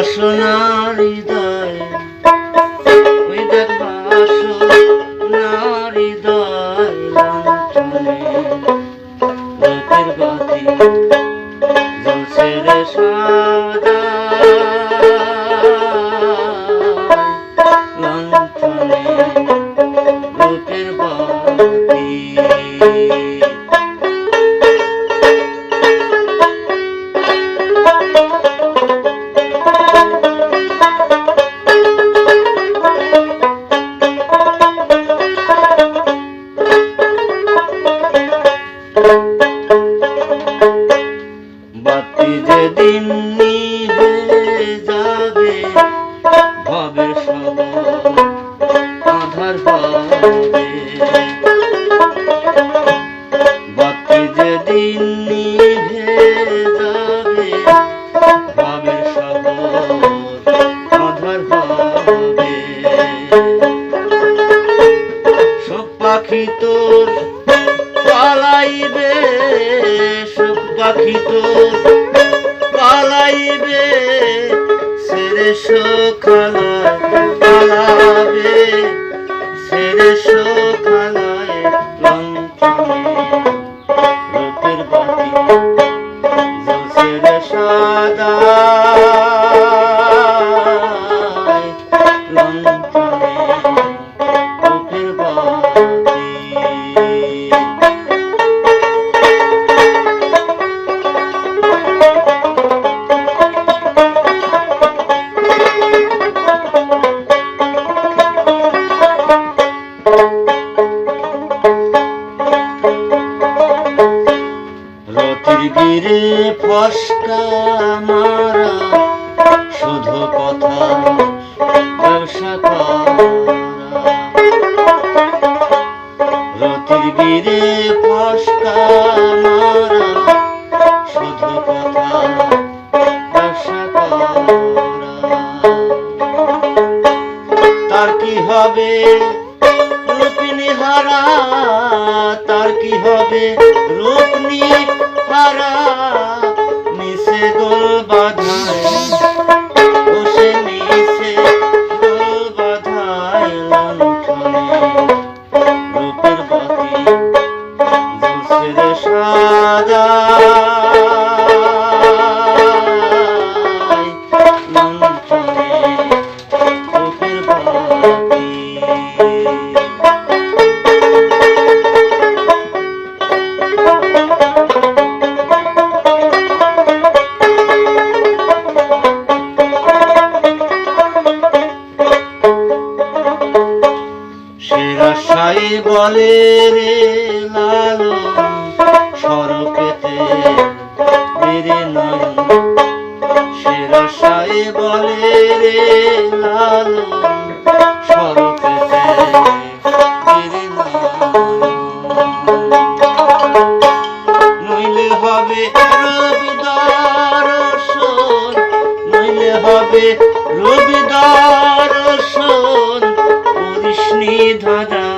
বাসনা হৃদয়, ওই দেখ বাসনা হৃদয় লাঞ্ছনে লোকের বাতি জ্বলছে রে সাদা লাঞ্ছনে লোকের বাতি। বাতি যেদিন নিভে যাবে ভবের সব আধার হবে, বাতি যেদিন নিভে যাবে ভবের সব আধার হবে। সব পাখি তোর পালাইবে, সব পাখি তোর পালাইবে, সেরে সখালায় পালাবে, সেরে সখালায় লাঞ্ছনে লোকের বাতি জ্বলছে রে সাদা লাঞ্ছনে লোকের বাতি। রতির গিরে ফসকা মারা শুধু কথা ব্যবসা করা, রতির গিরে ফসকা মারা শুধু কথা ব্যবসা করা। তার কি হবে রূপিণী হারা, তার কি হবে রূপনী হারা, নিচে গোল বাধায় বসে নিচে গোল বাধায় লাঞ্ছনে রূপের বাতি জ্বলছে রে সাদা লাঞ্ছনে রূপের বাতি। সেরাশাই বলে রে লালন সরপেতে মেরে নয়ন, সেরাশাই বলে রে লালন সরপেতে মেরে নয়ন। নইলে হবে রবি দর্শন, নইলে হবে রবি দর্শন, করিসনি ধাঁধা